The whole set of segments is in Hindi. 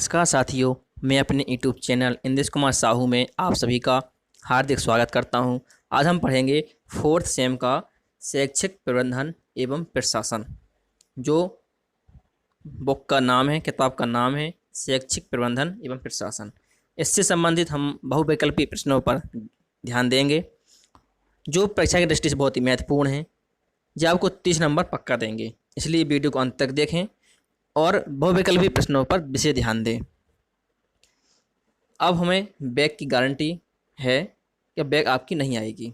नमस्कार साथियों, मैं अपने यूट्यूब चैनल इंद्रेश कुमार साहू में आप सभी का हार्दिक स्वागत करता हूं। आज हम पढ़ेंगे फोर्थ सेम का शैक्षिक प्रबंधन एवं प्रशासन। जो बुक का नाम है, किताब का नाम है शैक्षिक प्रबंधन एवं प्रशासन। इससे संबंधित हम बहुविकल्पी प्रश्नों पर ध्यान देंगे जो परीक्षा की दृष्टि से बहुत ही महत्वपूर्ण है। जो आपको 30 नंबर पक्का देंगे, इसलिए वीडियो को अंत तक देखें और बहुविकल्पी प्रश्नों पर विशेष ध्यान दें। अब हमें बैग की गारंटी है कि बैग आपकी नहीं आएगी।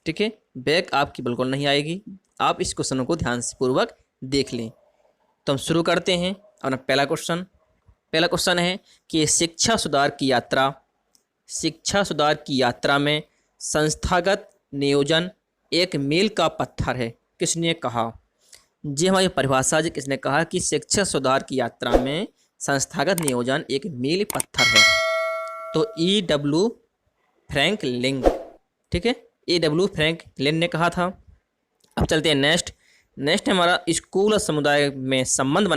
ठीक है, बैग आपकी बिल्कुल नहीं आएगी। आप इस क्वेश्चनों को ध्यान से पूर्वक देख लें। तो हम शुरू करते हैं अपना पहला क्वेश्चन है कि शिक्षा सुधार की यात्रा में संस्थागत नियोजन एक मील का पत्थर है। किसने कहा? जी हमारी परिभाषा जी किसने कहा कि शिक्षा सुधार की यात्रा में संस्थागत नियोजन एक मील पत्थर है। तो E.W. फ्रैंकलिन। ठीक है, E.W. फ्रैंकलिन ने कहा था। अब चलते हैं नेक्स्ट हमारा स्कूल और समुदाय में संबंध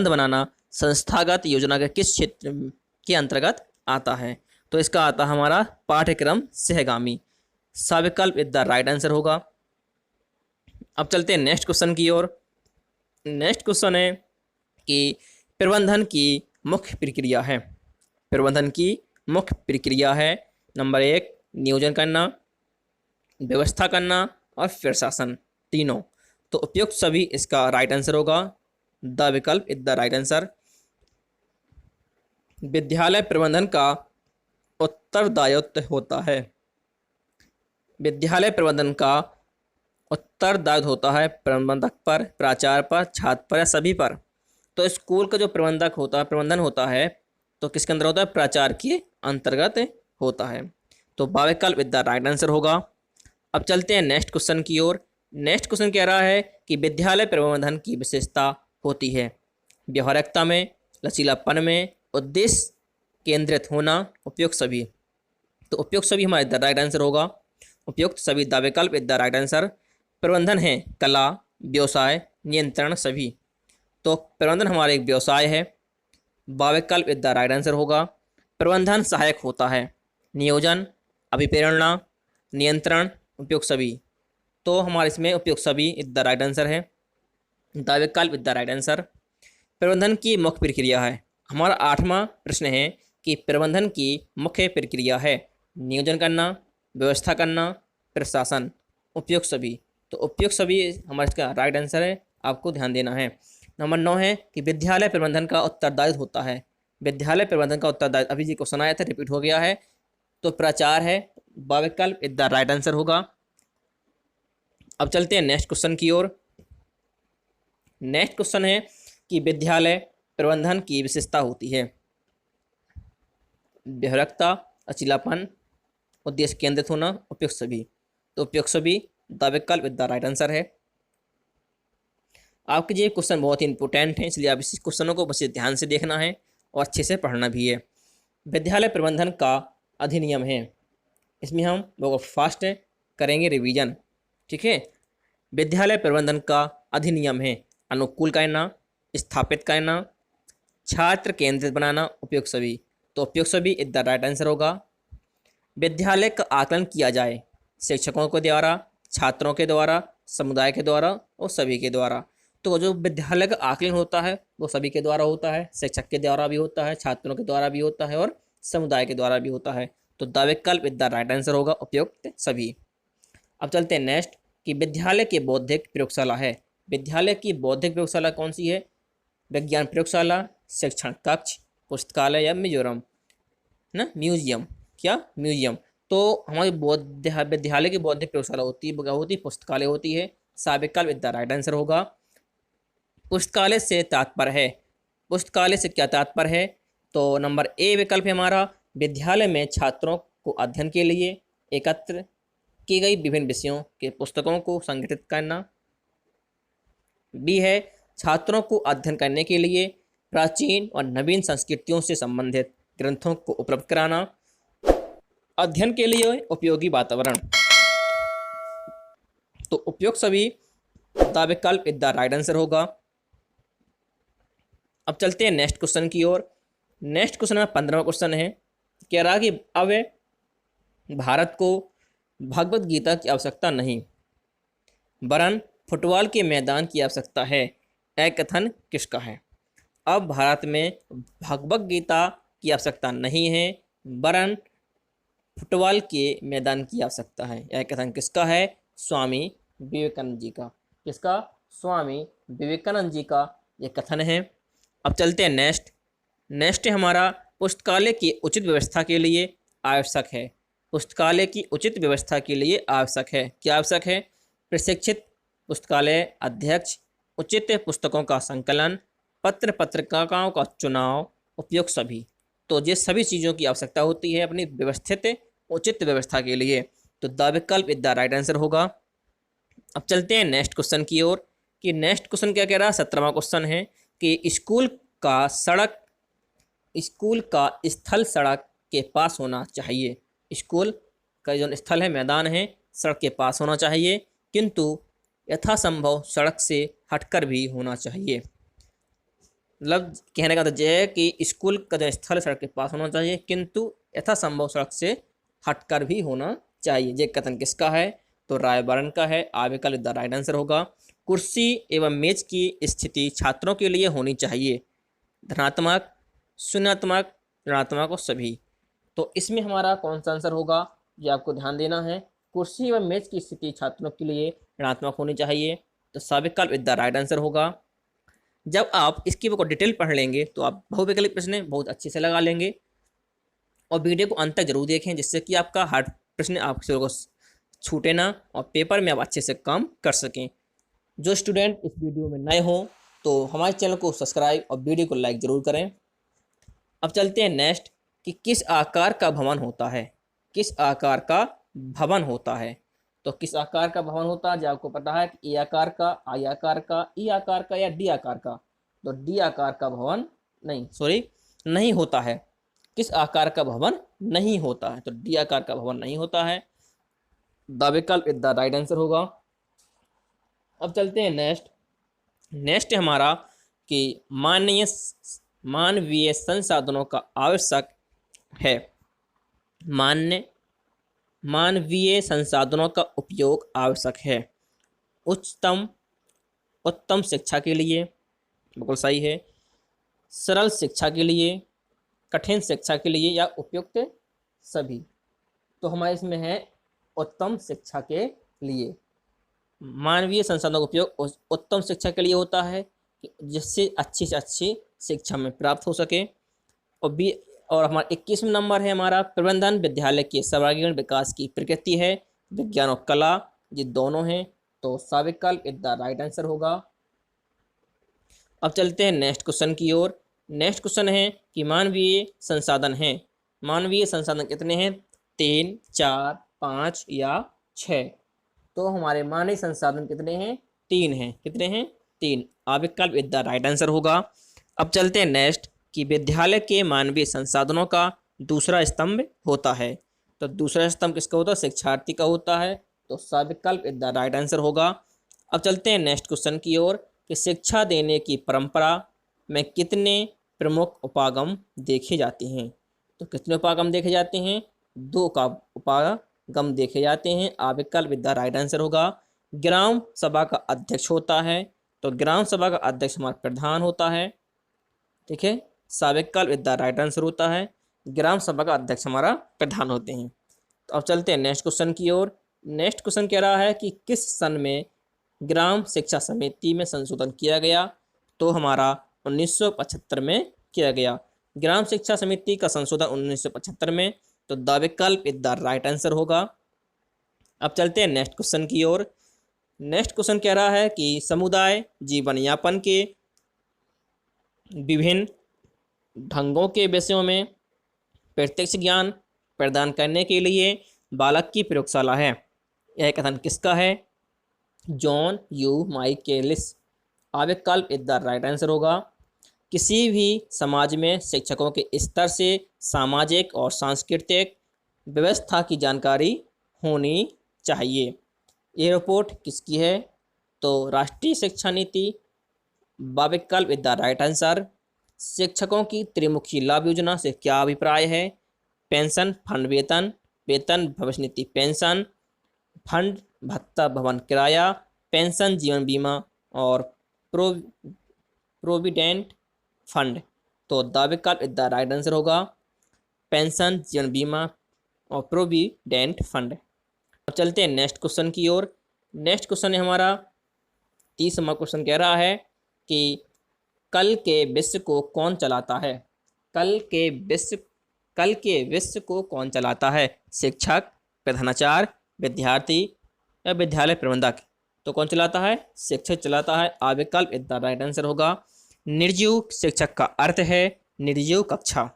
बनाना संस्थागत योजना के किस क्षेत्र के अंतर्गत आता है? तो इसका आता है हमारा पाठ्यक्रम सहगामी। सविकल्प द राइट आंसर होगा। अब चलते हैं नेक्स्ट क्वेश्चन की ओर। नेक्स्ट क्वेश्चन है कि प्रबंधन की मुख्य प्रक्रिया है नंबर 1 नियोजन करना, व्यवस्था करना और प्रशासन, तीनों। तो उपयुक्त सभी इसका राइट आंसर होगा। द विकल्प इज द राइट आंसर। विद्यालय प्रबंधन का उत्तरदायित्व होता है प्रबंधक पर, प्राचार्य पर, छात्र पर या सभी पर। तो स्कूल का जो प्रबंधन होता है तो किसके अंदर होता है? प्राचार्य के अंतर्गत होता है। तो बाविकल्प विद द राइट आंसर होगा। अब चलते हैं नेक्स्ट क्वेश्चन की ओर। नेक्स्ट क्वेश्चन कह रहा है कि विद्यालय प्रबंधन की विशेषता होती है व्यवहारिकता में, लचीलापन में, उद्देश्य केंद्रित होना, उपयुक्त सभी। तो उपयुक्त सभी हमारा द राइट आंसर होगा। उपयुक्त सभी द विकल्प इज द राइट आंसर। प्रबंधन है कला, व्यवसाय, नियंत्रण, सभी। तो प्रबंधन हमारा एक व्यवसाय है। बाविकल्प इज द राइट आंसर होगा। प्रबंधन सहायक होता है नियोजन, अभिप्रेरणा, नियंत्रण, उपयुक्त सभी। तो हमारे इसमें उपयुक्त सभी इज द राइट आंसर है। द विकल्प इज द राइट आंसर। प्रबंधन की मुख्य प्रक्रिया है। हमारा 8वां प्रश्न है कि प्रबंधन की मुख्य प्रक्रिया है नियोजन करना, व्यवस्था करना, प्रशासन, उपयुक्त सभी। तो उपयुक्त सभी हमारा इसका राइट आंसर है, आपको ध्यान देना है। नंबर 9 है कि विद्यालय प्रबंधन का उत्तरदायित्व होता है। विद्यालय प्रबंधन का उत्तरदायित्व अभी जी क्वेश्चन आया था, रिपीट हो गया है। तो प्राचार्य है, बाविकल्प इज द राइट आंसर होगा। अब चलते हैं नेक्स्ट क्वेश्चन की ओर। नेक्स्ट क्वेश्चन है कि विद्यालय प्रबंधन की विशेषता होती है व्यवहारिकता, लचीलापन, उद्देश्य केंद्रित होना, उपयुक्त सभी। तो उपयुक्त सभी द विकल्प विद द राइट आंसर है। आपके ये क्वेश्चन बहुत ही इंपॉर्टेंट है, इसलिए आप इस क्वेश्चनों को बस ध्यान से देखना है और अच्छे से पढ़ना भी है। विद्यालय प्रबंधन का अधिनियम है, इसमें हम लोग फास्ट करेंगे रिवीजन। ठीक है, विद्यालय प्रबंधन का अधिनियम है अनुकूल करना, स्थापित करना, छात्र केंद्रित बनाना, उपयुक्त सभी। तो उपयुक्त सभी इज द राइट आंसर होगा। विद्यालय का आकलन किया जाए शिक्षकों के द्वारा, छात्रों के द्वारा, समुदाय के द्वारा और सभी के द्वारा। तो जो विद्यालय का आकलन होता है वो सभी के द्वारा होता है, शिक्षक के द्वारा भी होता है, छात्रों के द्वारा भी होता है और समुदाय के द्वारा भी होता है। तो द विकल्प इज द राइट आंसर होगा, उपयुक्त सभी। अब चलते हैं नेक्स्ट कि विद्यालय की बौद्धिक प्रयोगशाला है। विद्यालय की बौद्धिक प्रयोगशाला कौन सी है? विज्ञान प्रयोगशाला, शिक्षण कक्ष, पुस्तकालय या म्यूजियम म्यूजियम। तो हमारी विद्यालय की बौद्धिक प्रयोगशाला होती है पुस्तकालय होती है। साविकल्प इज द राइट आंसर होगा। पुस्तकालय से क्या तात्पर्य है? तो नंबर ए विकल्प है हमारा विद्यालय में छात्रों को अध्ययन के लिए एकत्र की गई विभिन्न विषयों के पुस्तकों को संगठित करना। बी है छात्रों को अध्ययन करने के लिए प्राचीन और नवीन संस्कृतियों से संबंधित ग्रंथों को उपलब्ध कराना, अध्ययन के लिए उपयोगी वातावरण। तो उपयुक्त सभी द विकल्प इज द राइट आंसर होगा। अब चलते हैं नेक्स्ट क्वेश्चन की ओर। नेक्स्ट क्वेश्चन में 15वां क्वेश्चन है, कह रहा कि अब भारत को भगवत गीता की आवश्यकता नहीं, वरन फुटबॉल के मैदान की आवश्यकता है। यह कथन किसका है? अब भारत में भगवत गीता की आवश्यकता नहीं है, वरन फुटबॉल के मैदान की आवश्यकता है। यह कथन किसका है? स्वामी विवेकानंद जी का। किसका? स्वामी विवेकानंद जी का यह कथन है। अब चलते हैं नेक्स्ट हमारा पुस्तकालय की उचित व्यवस्था के लिए आवश्यक है। पुस्तकालय की उचित व्यवस्था के लिए आवश्यक है। क्या आवश्यक है? प्रशिक्षित पुस्तकालय अध्यक्ष, उचित पुस्तकों का संकलन, पत्र पत्रिकाओं का चुनाव, उपयुक्त सभी। तो ये सभी चीज़ों की आवश्यकता होती है अपनी व्यवस्थित उचित व्यवस्था के लिए। तो द विकल्प इज द राइट आंसर होगा। अब चलते हैं नेक्स्ट क्वेश्चन की ओर कि नेक्स्ट क्वेश्चन क्या कह रहा है? 17वां क्वेश्चन है कि स्कूल का स्थल सड़क के पास होना चाहिए। स्कूल का जो स्थल है, मैदान है, सड़क के पास होना चाहिए, किंतु यथासंभव सड़क से हटकर भी होना चाहिए। मतलब कहने का मतलब यह है कि स्कूल का जो स्थल सड़क के पास होना चाहिए, किंतु यथासंभव सड़क से हटकर भी होना चाहिए। ये कथन किसका है? तो रायबरेली का है। आविकल द राइट आंसर होगा। कुर्सी एवं मेज की स्थिति छात्रों के लिए होनी चाहिए, धनात्मक, शून्यात्मक, ऋणात्मक और सभी। तो इसमें हमारा कौन सा आंसर होगा, ये आपको ध्यान देना है। कुर्सी एवं मेज की स्थिति छात्रों के लिए ऋणात्मक होनी चाहिए, तो साविकल्प इज द राइट आंसर होगा। जब आप इसकी को डिटेल पढ़ लेंगे तो आप बहुविकल्प प्रश्न बहुत अच्छे से लगा लेंगे। और वीडियो को अंत तक जरूर देखें, जिससे कि आपका हर प्रश्न आपसे को छूटे ना और पेपर में आप अच्छे से काम कर सकें। जो स्टूडेंट इस वीडियो में नए हों तो हमारे चैनल को सब्सक्राइब और वीडियो को लाइक ज़रूर करें। अब चलते हैं नेक्स्ट कि किस आकार का भवन होता है? किस आकार का भवन होता है? तो किस आकार का भवन होता है? जो आपको पता है कि ए आकार का, आई आकार का, ई आकार का या डी आकार का। तो डी आकार का भवन नहीं होता है। किस आकार का भवन नहीं होता है? तो डी आकार का भवन नहीं होता है। द विकल्प इज द राइट आंसर होगा। अब चलते हैं नेक्स्ट हमारा कि मानवीय संसाधनों का आवश्यक है। मानवीय संसाधनों का उपयोग आवश्यक है उत्तम शिक्षा के लिए, बिल्कुल सही है, सरल शिक्षा के लिए, कठिन शिक्षा के लिए या उपयुक्त सभी। तो हमारे इसमें है उत्तम शिक्षा के लिए। मानवीय संसाधनों का उपयोग उत्तम शिक्षा के लिए होता है, जिससे अच्छी से अच्छी शिक्षा में प्राप्त हो सके। और हमारा 21वां नंबर है हमारा प्रबंधन विद्यालय के सर्वांगीण विकास की प्रकृति है, विज्ञान और कला, ये दोनों हैं। तो साविकल्प इज द राइट आंसर होगा। अब चलते हैं नेक्स्ट क्वेश्चन की ओर। नेक्स्ट क्वेश्चन है कि मानवीय संसाधन हैं। मानवीय संसाधन कितने हैं? 3, 4, 5 या 6। तो हमारे मानवीय संसाधन कितने हैं? 3 हैं। कितने हैं? 3। अविकल्प इज द राइट आंसर होगा। अब चलते हैं नेक्स्ट कि विद्यालय के मानवीय संसाधनों का दूसरा स्तंभ होता है। तो दूसरा स्तंभ किसका होता है? शिक्षार्थी का होता है। तो सविकल्प इज द राइट आंसर होगा। अब चलते हैं नेक्स्ट क्वेश्चन की ओर कि शिक्षा देने की परंपरा में कितने प्रमुख उपागम देखे जाते हैं? तो कितने उपागम देखे जाते हैं? 2 का उपागम देखे जाते हैं। अविकल्प इज द राइट आंसर होगा। ग्राम सभा का अध्यक्ष होता है। तो ग्राम सभा का अध्यक्ष हमारा प्रधान होता है। ठीक है, सविकल्प इज द राइट आंसर होता है। ग्राम सभा का अध्यक्ष हमारा प्रधान होते हैं। तो अब चलते हैं नेक्स्ट क्वेश्चन की ओर। नेक्स्ट क्वेश्चन कह रहा है कि किस सन में ग्राम शिक्षा समिति में संशोधन किया गया? तो हमारा 1975 में किया गया। ग्राम शिक्षा समिति का संशोधन 1975 में। तो द विकल्प इज द राइट आंसर होगा। अब चलते हैं नेक्स्ट क्वेश्चन की ओर। नेक्स्ट क्वेश्चन कह रहा है कि समुदाय जीवन यापन के विभिन्न ढंगों के विषयों में प्रत्यक्ष ज्ञान प्रदान करने के लिए बालक की प्रयोगशाला है। यह कथन किसका है? John U Michaelis. अविकल्प इज द राइट आंसर होगा। किसी भी समाज में शिक्षकों के स्तर से सामाजिक और सांस्कृतिक व्यवस्था की जानकारी होनी चाहिए। ये रिपोर्ट किसकी है? तो राष्ट्रीय शिक्षा नीति। विकल्प इज द राइट आंसर। शिक्षकों की त्रिमुखी लाभ योजना से क्या अभिप्राय है? पेंशन फंड वेतन, वेतन भविष्य निधि पेंशन, फंड भत्ता भवन किराया, पेंशन जीवन बीमा और प्रो प्रोविडेंट फंड। तो द विकल्प द राइट आंसर होगा पेंशन जीवन बीमा और प्रोविडेंट फंड। अब चलते हैं नेक्स्ट क्वेश्चन की ओर। नेक्स्ट क्वेश्चन है हमारा 30वां क्वेश्चन, कह रहा है कि कल के विश्व को कौन चलाता है? कल के विश्व को कौन चलाता है? शिक्षक, प्रधानाचार्य, विद्यार्थी या विद्यालय प्रबंधक? तो कौन चलाता है? शिक्षक चलाता है। आ विकल्प इसका राइट आंसर होगा निर्जीव शिक्षक का अर्थ है निर्जीव कक्षा।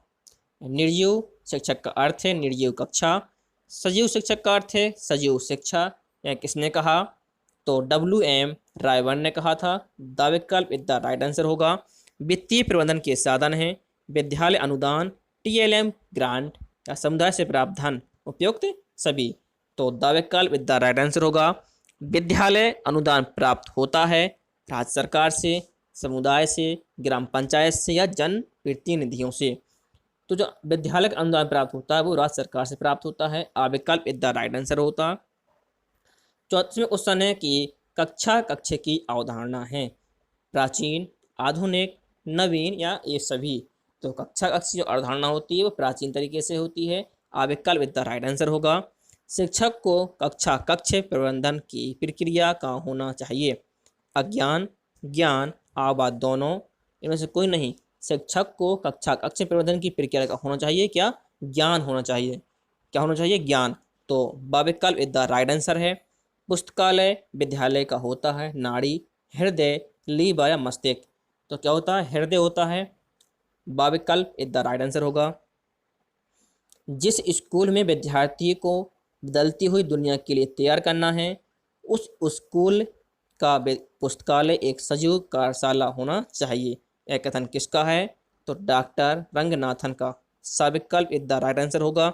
निर्जीव शिक्षक का अर्थ है निर्जीव कक्षा। सजीव शिक्षक का अर्थ है सजीव शिक्षा। यह किसने कहा? तो WM रायबर्न ने कहा था। द विकल्प इसका राइट आंसर होगा वित्तीय प्रबंधन के साधन हैं विद्यालय अनुदान, TLM ग्रांट या समुदाय से प्राप्त धन, उपयुक्त सभी। तो द विकल्प इसका राइट आंसर होगा विद्यालय अनुदान प्राप्त होता है राज्य सरकार से, समुदाय से, ग्राम पंचायत से या जन प्रतिनिधियों से। तो जो विद्यालय का अनुदान प्राप्त होता है वो राज्य सरकार से प्राप्त होता है। आ विकल्प इसका राइट आंसर होता। 34वां क्वेश्चन है कि कक्षा कक्ष की अवधारणा है प्राचीन, आधुनिक, नवीन या ये सभी। तो कक्षा कक्ष जो अवधारणा होती है वो प्राचीन तरीके से होती है। आ विकल्प इसका राइट आंसर होगा शिक्षक को कक्षा कक्ष प्रबंधन की प्रक्रिया का होना चाहिए। अज्ञान, ज्ञान, आवाज दोनों, इनमें से कोई नहीं। शिक्षक को कक्षा कक्ष प्रबंधन की प्रक्रिया का होना चाहिए क्या? ज्ञान होना चाहिए। क्या होना चाहिए? ज्ञान। तो ब विकल्प इसका राइट आंसर है पुस्तकालय विद्यालय का होता है नाड़ी, हृदय, लीवर या मस्तिष्क। तो क्या होता है? हृदय होता है। ब विकल्प इसका राइट आंसर होगा जिस स्कूल में विद्यार्थी को बदलती हुई दुनिया के लिए तैयार करना है उस स्कूल का पुस्तकालय एक सजीव कार्यशाला होना चाहिए। यह कथन किसका है? तो डॉक्टर रंगनाथन का। सविकल्प इसका राइट आंसर होगा।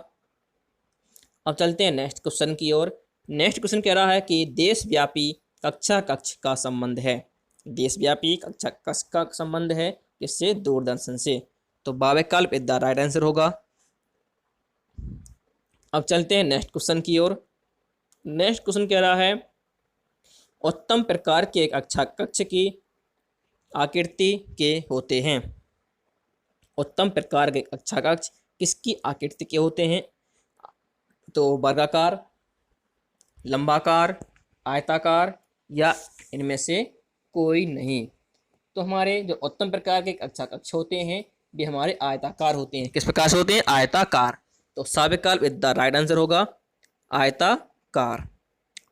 अब चलते हैं नेक्स्ट क्वेश्चन की ओर। नेक्स्ट क्वेश्चन कह रहा है कि देशव्यापी कक्षा कक्ष का संबंध है। देशव्यापी कक्षा कक्ष का संबंध है किससे? दूरदर्शन से। तो बाविकल्प इसका राइट आंसर होगा। अब चलते हैं नेक्स्ट क्वेश्चन की ओर। नेक्स्ट क्वेश्चन कह रहा है उत्तम प्रकार के एक कक्षा कक्ष की आकृति के होते हैं। उत्तम प्रकार के कक्षा कक्ष किसकी आकृति के होते हैं? तो वर्गाकार, लंबाकार, आयताकार या इनमें से कोई नहीं। तो हमारे जो उत्तम प्रकार के कक्षा कक्ष होते हैं वे हमारे आयताकार होते हैं। किस प्रकार से होते हैं? आयताकार। तो सविकल्प इसका राइट आंसर होगा आयताकार।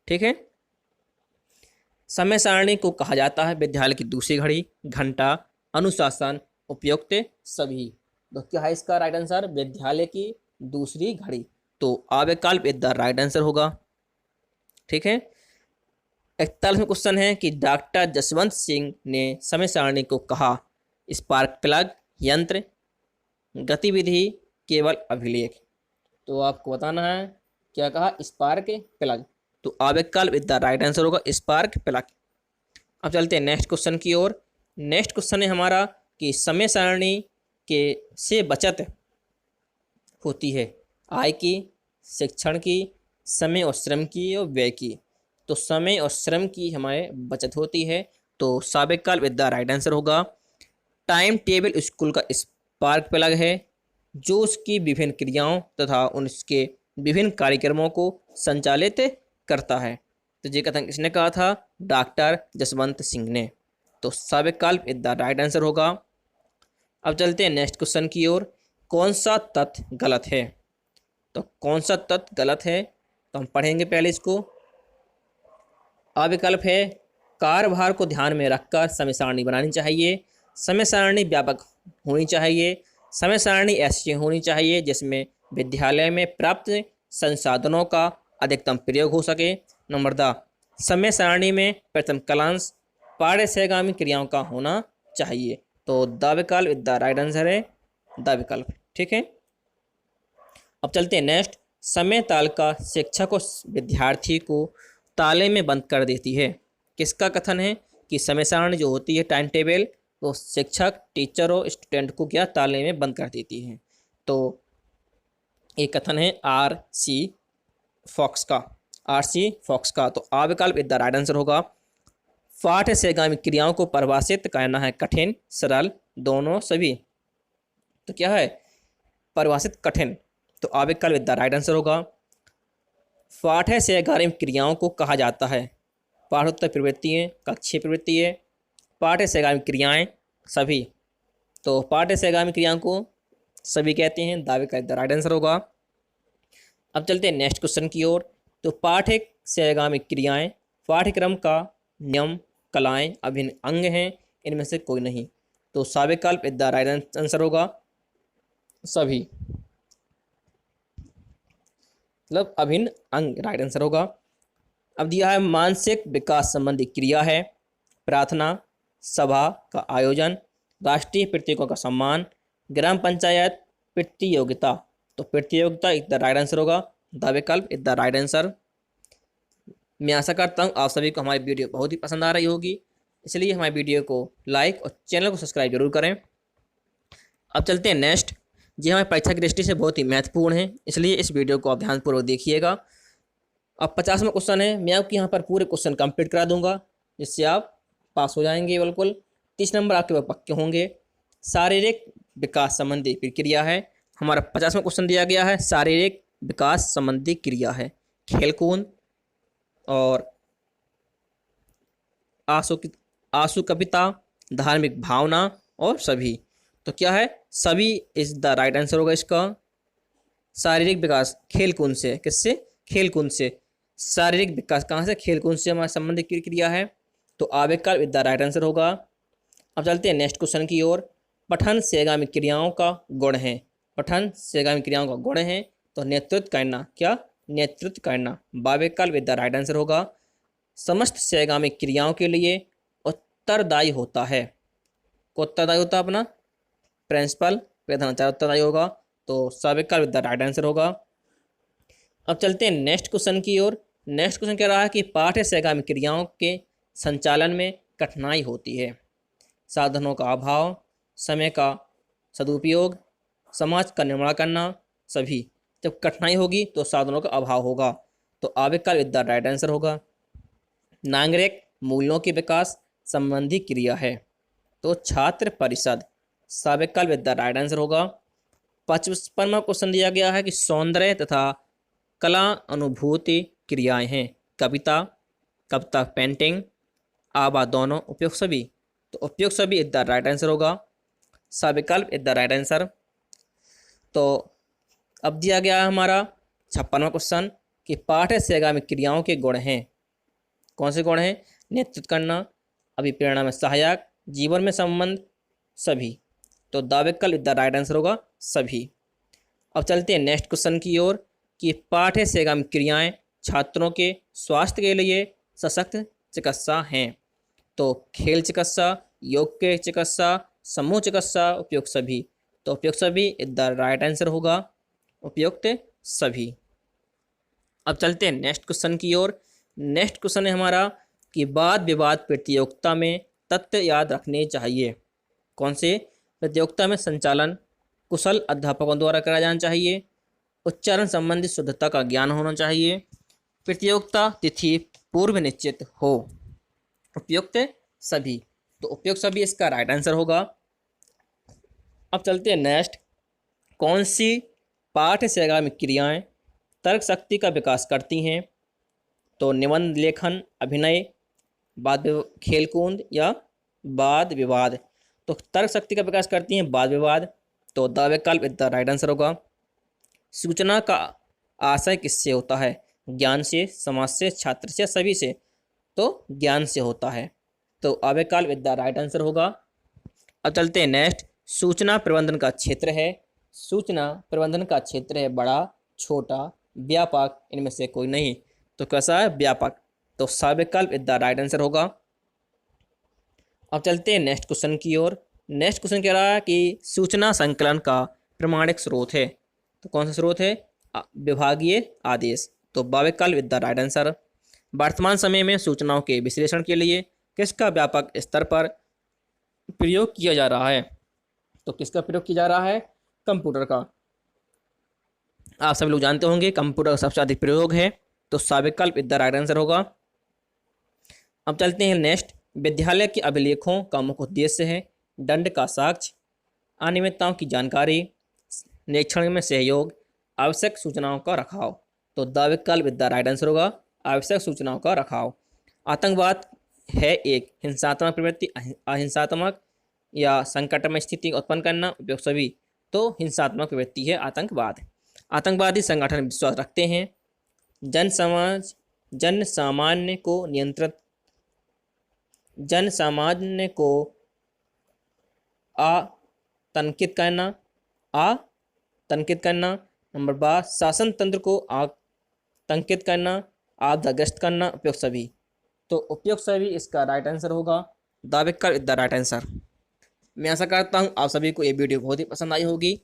ठीक है। समय सारणी को कहा जाता है विद्यालय की दूसरी घड़ी, घंटा, अनुशासन, उपयुक्त सभी। तो क्या है इसका राइट आंसर? विद्यालय की दूसरी घड़ी। तो अविकल्प इसका राइट आंसर होगा। ठीक है। 41वां क्वेश्चन है कि डॉक्टर जसवंत सिंह ने समय सारणी को कहा स्पार्क प्लग, यंत्र, गतिविधि, केवल अभिलेख। तो आपको बताना है क्या कहा? Spark plug. तो अविकल्प इसका राइट आंसर होगा स्पार्क प्लग। अब चलते हैं नेक्स्ट क्वेश्चन की ओर। नेक्स्ट क्वेश्चन है हमारा कि समय सारणी के से बचत होती है आय की, शिक्षण की, समय और श्रम की और व्यय की। तो समय और श्रम की हमारे बचत होती है। तो सविकल्प इसका राइट आंसर होगा टाइम टेबल स्कूल का स्पार्क प्लग है जो उसकी विभिन्न क्रियाओं तथा उसके विभिन्न कार्यक्रमों को संचालित करता है। तो ये कथन किसने कहा था? डॉक्टर जसवंत सिंह ने। तो सविकल्प इसका राइट आंसर होगा। अब चलते हैं नेक्स्ट क्वेश्चन की ओर। कौन सा तथ्य गलत है? तो कौन सा तथ्य गलत है तो हम पढ़ेंगे पहले इसको। अविकल्प है कार्यभार को ध्यान में रखकर समय सारणी बनानी चाहिए, समय सारणी व्यापक होनी चाहिए, समय सारणी ऐसी होनी चाहिए जिसमें विद्यालय में प्राप्त संसाधनों का अधिकतम प्रयोग हो सके। नंबर 2, समय सारणी में प्रथम कलांश पार्य सहगामी क्रियाओं का होना चाहिए। तो द विकल्प इसका राइट आंसर है द विकल्प। ठीक है। अब चलते हैं नेक्स्ट। समय तालिका शिक्षक और विद्यार्थी को ताले में बंद कर देती है। किसका कथन है? कि समय सारणी जो होती है टाइम टेबल तो शिक्षक टीचर और स्टूडेंट को क्या ताले में बंद कर देती है। तो एक कथन है आर सी फॉक्स का। तो आ विकल्प इधर राइट आंसर होगा। पाठ से आगामी क्रियाओं को परिभाषित करना है कठिन सरल दोनों सभी। तो क्या है परिभाषित कठिन, तो आ विकल्प इधर राइट आंसर होगा। पाठ से आगामी क्रियाओं को कहा जाता है पाठोत्तर प्रवृत्तियाँ कक्षीय प्रवृत्तियाँ पाठ से आगामी क्रियाएं सभी। तो पाठ से आगामी क्रियाओं को सभी कहते हैं, दावे का राइट आंसर होगा। अब चलते हैं नेक्स्ट क्वेश्चन की ओर। तो पाठ्य से आगामी क्रियाएं पाठ्यक्रम का नियम कलाएं अभिन्न अंग हैं, इनमें से कोई नहीं। तो साविकल्प इधर राइट आंसर होगा सभी, मतलब अभिन्न अंग राइट आंसर होगा। अब दिया है मानसिक विकास संबंधी क्रिया है प्रार्थना सभा का आयोजन राष्ट्रीय प्रतीकों का सम्मान ग्राम पंचायत प्रतियोगिता। तो प्रतियोगिता इधर राइट आंसर होगा, द विकल्प इधर राइट आंसर। मैं आशा करता हूँ आप सभी को हमारी वीडियो बहुत ही पसंद आ रही होगी, इसलिए हमारी वीडियो को लाइक और चैनल को सब्सक्राइब जरूर करें। अब चलते हैं नेक्स्ट, जी हमारी परीक्षा की दृष्टि से बहुत ही महत्वपूर्ण है, इसलिए इस वीडियो को आप ध्यानपूर्वक देखिएगा। अब 50वां क्वेश्चन है, मैं आपके यहाँ पर पूरे क्वेश्चन कंप्लीट करा दूंगा जिससे आप पास हो जाएंगे बिल्कुल। 30 नंबर आपके पास पक्के होंगे। शारीरिक विकास संबंधी प्रक्रिया है, हमारा 50वां क्वेश्चन दिया गया है शारीरिक विकास संबंधी क्रिया है खेलकूद और आंसू कविता धार्मिक भावना और सभी। तो क्या है सभी इज द राइट आंसर होगा इसका। शारीरिक विकास खेलकूद से, किससे खेलकूद से, शारीरिक विकास कहाँ से खेलकूद से हमारा संबंधित क्रिया है, तो आवेगकाल विद द राइट आंसर होगा। अब चलते हैं नेक्स्ट क्वेश्चन की ओर। पठन से आगामी क्रियाओं का गुण है, पठन से आगामी क्रियाओं का गुण है तो नेतृत्व करना, क्या नेतृत्व करना, बावेकाल विद द राइट आंसर होगा। समस्त से आगामी क्रियाओं के लिए उत्तरदायी होता है, को उत्तरदायी होता है अपना प्रिंसिपल प्रधानाचार्य उत्तरदायी होगा, तो साविकाल विद द राइट आंसर होगा। अब चलते हैं नेक्स्ट क्वेश्चन की ओर। नेक्स्ट क्वेश्चन कह रहा है कि पाठ्य से आगामी क्रियाओं के संचालन में कठिनाई होती है, साधनों का अभाव, समय का सदुपयोग, समाज का निर्माण करना, सभी। जब कठिनाई होगी तो साधनों का अभाव होगा, तो आवेगकाल विद द राइट आंसर होगा। नागरिक मूल्यों के विकास संबंधी क्रिया है, तो छात्र परिषद, सावेकाल विद द राइट आंसर होगा। 55वां क्वेश्चन दिया गया है कि सौंदर्य तथा कला अनुभूति क्रियाएं हैं, कविता, कविता पेंटिंग, आभा दोनों, उपयुक्त सभी। तो उपयुक्त सभी इज द राइट आंसर होगा, साविकल्प इज द राइट आंसर। तो अब दिया गया है हमारा 56वां क्वेश्चन कि पाठ्य से आगामी क्रियाओं के गुण हैं, कौन से गुण हैं, नेतृत्व करना, अभिप्रेरणा में सहायक, जीवन में संबंध, सभी। तो द विकल्प इज द राइट आंसर होगा सभी। अब चलते हैं नेक्स्ट क्वेश्चन की ओर कि पाठ्य से आगामी क्रियाएं छात्रों के स्वास्थ्य के लिए सशक्त चिकित्सा हैं, तो खेल चिकित्सा, योग के चिकित्सा, समूह चिकित्सा, उपयुक्त सभी। तो उपयुक्त सभी इज द राइट आंसर होगा, उपयुक्त सभी। अब चलते हैं नेक्स्ट क्वेश्चन की ओर। नेक्स्ट क्वेश्चन है हमारा कि वाद विवाद प्रतियोगिता में तथ्य याद रखने चाहिए, कौन से, प्रतियोगिता में संचालन कुशल अध्यापकों द्वारा कराया जाना चाहिए, उच्चारण संबंधी शुद्धता का ज्ञान होना चाहिए, प्रतियोगिता तिथि पूर्व निश्चित हो, उपयुक्त सभी। तो उपयुक्त सभी इसका राइट आंसर होगा। अब चलते हैं नेक्स्ट, कौन सी पाठ्य से आगामी क्रियाएं तर्क शक्ति का विकास करती हैं, तो निबंध लेखन, अभिनय, खेलकूद या वाद विवाद। तो तर्क शक्ति का विकास करती हैं वाद विवाद, तो द विकल्प इज द राइट आंसर होगा। सूचना का आशय किससे होता है, ज्ञान से, समाज से, छात्र से, सभी से, तो ज्ञान से होता है, तो अविकल्प इज द राइट आंसर होगा। अब चलते हैं नेक्स्ट, सूचना प्रबंधन का क्षेत्र है, सूचना प्रबंधन का क्षेत्र है बड़ा, छोटा, व्यापक, इनमें से कोई नहीं। तो कैसा है व्यापक, तो सविकल्प इज द राइट आंसर होगा। अब चलते हैं नेक्स्ट क्वेश्चन की ओर। नेक्स्ट क्वेश्चन कह रहा है कि सूचना संकलन का प्रमाणिक स्रोत है, तो कौन सा स्रोत है, विभागीय आदेश, तो बाविकल्प इज द राइट आंसर। वर्तमान समय में सूचनाओं के विश्लेषण के लिए किसका व्यापक स्तर पर प्रयोग किया जा रहा है। तो किसका प्रयोग किया जा रहा है? कंप्यूटर का। आप सभी लोग जानते होंगे कंप्यूटर का सबसे अधिक प्रयोग है, तो साविकल्प इधर राइट आंसर होगा। अब चलते हैं नेक्स्ट। विद्यालय के अभिलेखों का मुख्य उद्देश्य है दंड का साक्ष्य, अनियमितताओं की जानकारी, निरीक्षण में सहयोग, आवश्यक सूचनाओं का रखाव। तो द विकल्प इधर राइट आंसर होगा, आवश्यक सूचनाओं का रखाव। आतंकवाद है एक हिंसात्मक प्रवृत्ति, अहिंसात्मक या संकटमय स्थिति उत्पन्न करना, उपयोग सभी। तो हिंसात्मक प्रवृत्ति है आतंकवाद। आतंकवादी संगठन विश्वास रखते हैं जन सामान्य को नियंत्रित, जन सामान्य को आतंकित करना। नंबर 12 शासन तंत्र को आतंकित करना, आपदाग्रस्त करना, उपयुक्त सभी। तो उपयुक्त सभी इसका राइट आंसर होगा, द विकल्प द राइट आंसर। मैं आशा करता हूँ आप सभी को ये वीडियो बहुत ही पसंद आई होगी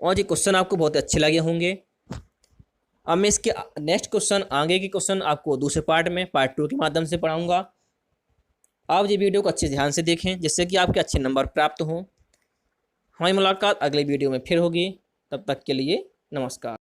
और ये क्वेश्चन आपको बहुत अच्छे लगे होंगे। अब मैं इसके नेक्स्ट क्वेश्चन, आगे के क्वेश्चन आपको दूसरे पार्ट में पार्ट 2 के माध्यम से पढ़ाऊंगा। आप ये वीडियो को अच्छे ध्यान से देखें जिससे कि आपके अच्छे नंबर प्राप्त हों। हमारी मुलाकात अगले वीडियो में फिर होगी, तब तक के लिए नमस्कार।